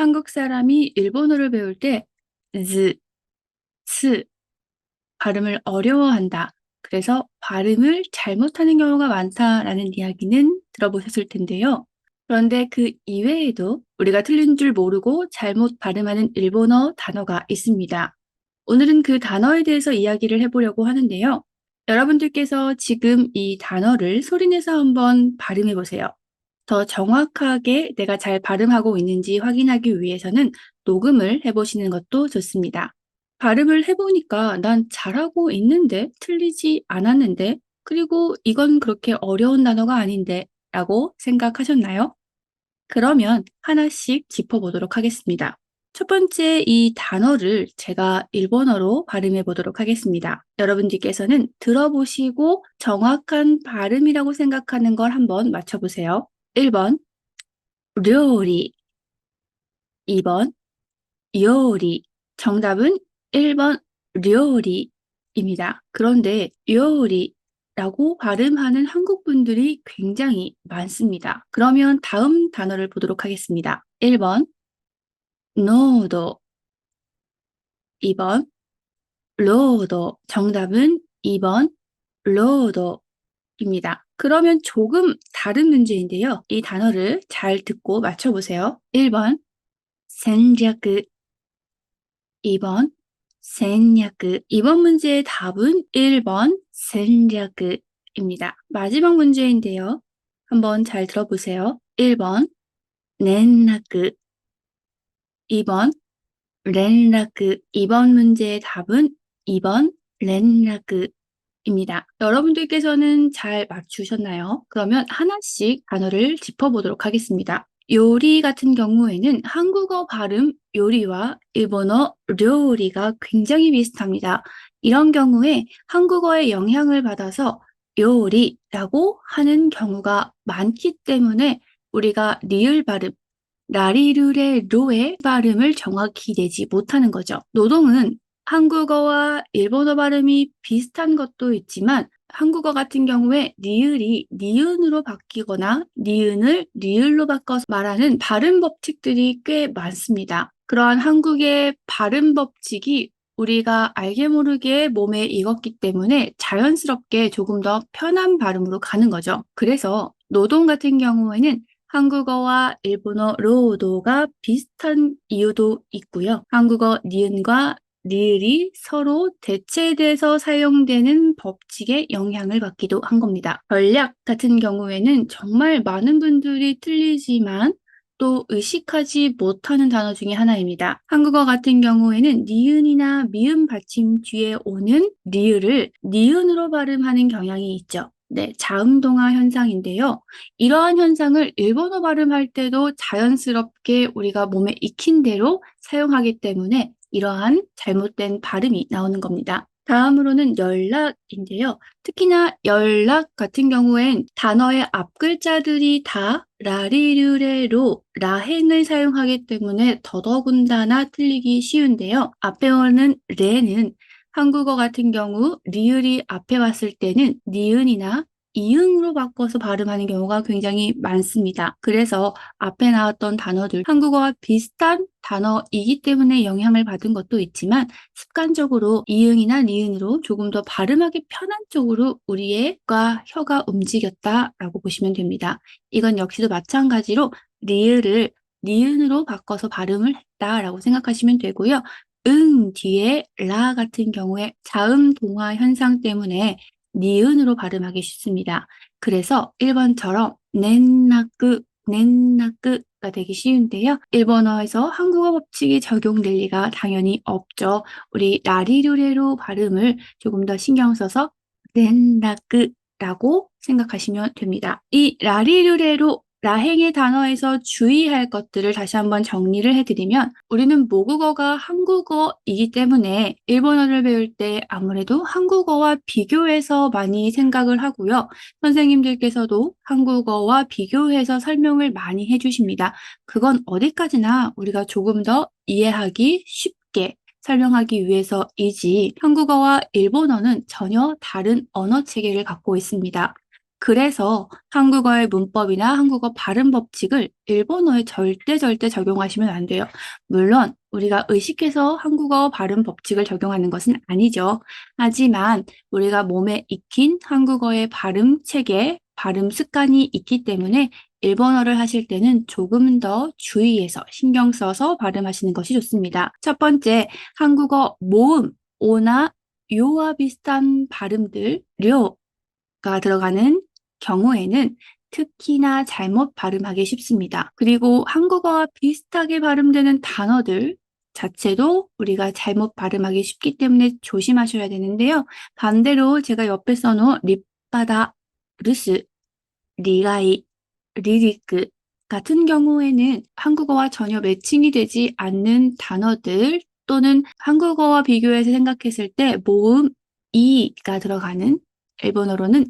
한국 사람이 일본어를 배울 때 즈, 스 발음을 어려워한다. 그래서 발음을 잘못하는 경우가 많다라는 이야기는 들어보셨을 텐데요. 그런데 그 이외에도 우리가 틀린 줄 모르고 잘못 발음하는 일본어 단어가 있습니다. 오늘은 그 단어에 대해서 이야기를 해보려고 하는데요. 여러분들께서 지금 이 단어를 소리내서 한번 발음해 보세요. 더 정확하게 내가 잘 발음하고 있는지 확인하기 위해서는 녹음을 해보시는 것도 좋습니다. 발음을 해보니까 난 잘하고 있는데, 틀리지 않았는데, 그리고 이건 그렇게 어려운 단어가 아닌데 라고 생각하셨나요? 그러면 하나씩 짚어보도록 하겠습니다. 첫 번째 이 단어를 제가 일본어로 발음해 보도록 하겠습니다. 여러분들께서는 들어보시고 정확한 발음이라고 생각하는 걸 한번 맞춰보세요. 1번, 료리. 2번, 요리. 정답은 1번, 료리입니다. 그런데 요리라고 발음하는 한국 분들이 굉장히 많습니다. 그러면 다음 단어를 보도록 하겠습니다. 1번, 노도. 2번, 로도. 정답은 2번, 로도입니다. 그러면 조금 다른 문제인데요. 이 단어를 잘 듣고 맞춰보세요. 1번,戦略. 2번,戦略. 이번 문제의 답은 1번,戦略입니다. 마지막 문제인데요. 한번 잘 들어보세요. 1번, 連絡. 2번, 連絡. 이번 문제의 답은 2번, 連絡입니다. 여러분들께서는 잘 맞추셨나요? 그러면 하나씩 단어를 짚어보도록 하겠습니다. 요리 같은 경우에는 한국어 발음 요리와 일본어 료리가 굉장히 비슷합니다. 이런 경우에 한국어의 영향을 받아서 요리라고 하는 경우가 많기 때문에 우리가 리을 발음, 라리르레 로의 발음을 정확히 내지 못하는 거죠. 노동은 한국어와 일본어 발음이 비슷한 것도 있지만 한국어 같은 경우에 니을이 니은으로 바뀌거나 니은을 리을로 바꿔서 말하는 발음 법칙들이 꽤 많습니다. 그러한 한국의 발음 법칙이 우리가 알게 모르게 몸에 익었기 때문에 자연스럽게 조금 더 편한 발음으로 가는 거죠. 그래서 노동 같은 경우에는 한국어와 일본어 로도가 비슷한 이유도 있고요. 한국어 니은과 리을이 서로 대체돼서 사용되는 법칙에 영향을 받기도 한 겁니다. 전략 같은 경우에는 정말 많은 분들이 틀리지만 또 의식하지 못하는 단어 중에 하나입니다. 한국어 같은 경우에는 니은이나 미음 받침 뒤에 오는 리을을 니은으로 발음하는 경향이 있죠. 네, 자음동화 현상인데요. 이러한 현상을 일본어 발음할 때도 자연스럽게 우리가 몸에 익힌 대로 사용하기 때문에 이러한 잘못된 발음이 나오는 겁니다. 다음으로는 연락인데요. 특히나 연락 같은 경우엔 단어의 앞글자들이 다 라리르레로 라행을 사용하기 때문에 더더군다나 틀리기 쉬운데요. 앞에 오는 레는 한국어 같은 경우 리을이 앞에 왔을 때는 니은이나 이응으로 바꿔서 발음하는 경우가 굉장히 많습니다. 그래서 앞에 나왔던 단어들 한국어와 비슷한 단어이기 때문에 영향을 받은 것도 있지만 습관적으로 이응이나 니은으로 조금 더 발음하기 편한 쪽으로 우리의 혀가 움직였다라고 보시면 됩니다. 이건 역시도 마찬가지로 리을을 니은으로 바꿔서 발음을 했다라고 생각하시면 되고요. 뒤에 라 같은 경우에 자음 동화 현상 때문에 니은으로 발음하기 쉽습니다. 그래서 1번처럼 넨나끄가 되기 쉬운데요. 일본어에서 한국어 법칙이 적용될 리가 당연히 없죠. 우리 라리루레로 발음을 조금 더 신경 써서 넨나끄라고 생각하시면 됩니다. 이 라리루레로 라행의 단어에서 주의할 것들을 다시 한번 정리를 해드리면 우리는 모국어가 한국어이기 때문에 일본어를 배울 때 아무래도 한국어와 비교해서 많이 생각을 하고요. 선생님들께서도 한국어와 비교해서 설명을 많이 해주십니다. 그건 어디까지나 우리가 조금 더 이해하기 쉽게 설명하기 위해서이지 한국어와 일본어는 전혀 다른 언어 체계를 갖고 있습니다. 그래서 한국어의 문법이나 한국어 발음 법칙을 일본어에 절대 적용하시면 안 돼요. 물론 우리가 의식해서 한국어 발음 법칙을 적용하는 것은 아니죠. 하지만 우리가 몸에 익힌 한국어의 발음 체계, 발음 습관이 있기 때문에 일본어를 하실 때는 조금 더 주의해서 신경 써서 발음하시는 것이 좋습니다. 첫 번째, 한국어 모음, 오나 요와 비슷한 발음들, 료가 들어가는 경우에는 특히나 잘못 발음하기 쉽습니다. 그리고 한국어와 비슷하게 발음되는 단어들 자체도 우리가 잘못 발음하기 쉽기 때문에 조심하셔야 되는데요. 반대로 제가 옆에 써놓은 립바다, 르스, 리가이, 리리크 같은 경우에는 한국어와 전혀 매칭이 되지 않는 단어들 또는 한국어와 비교해서 생각했을 때 모음 이가 들어가는 일본어로는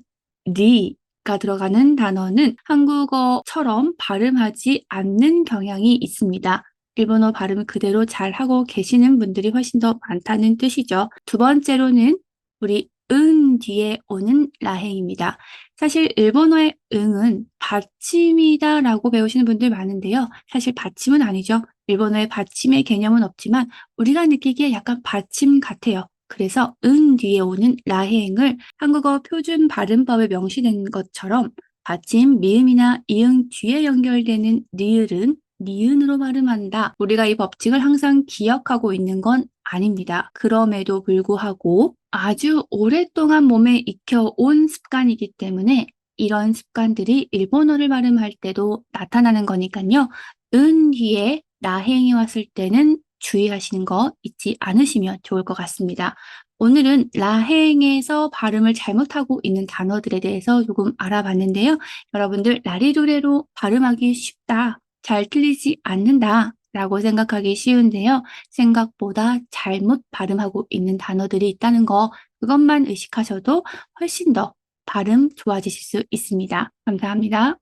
리가 들어가는 단어는 한국어처럼 발음하지 않는 경향이 있습니다. 일본어 발음을 그대로 잘하고 계시는 분들이 훨씬 더 많다는 뜻이죠. 두 번째로는 우리 은 뒤에 오는 라행입니다. 사실 일본어의 응은 받침이다라고 배우시는 분들 많은데요. 사실 받침은 아니죠. 일본어의 받침의 개념은 없지만 우리가 느끼기에 약간 받침 같아요. 그래서 은 뒤에 오는 라행을 한국어 표준 발음법에 명시된 것처럼 받침, 미음이나 이응 뒤에 연결되는 니을은 니은으로 발음한다. 우리가 이 법칙을 항상 기억하고 있는 건 아닙니다. 그럼에도 불구하고 아주 오랫동안 몸에 익혀온 습관이기 때문에 이런 습관들이 일본어를 발음할 때도 나타나는 거니까요. 은 뒤에 라행이 왔을 때는 주의하시는 거 잊지 않으시면 좋을 것 같습니다. 오늘은 라행에서 발음을 잘못하고 있는 단어들에 대해서 조금 알아봤는데요. 여러분들 라리루레로 발음하기 쉽다, 잘 틀리지 않는다 라고 생각하기 쉬운데요. 생각보다 잘못 발음하고 있는 단어들이 있다는 거 그것만 의식하셔도 훨씬 더 발음 좋아지실 수 있습니다. 감사합니다.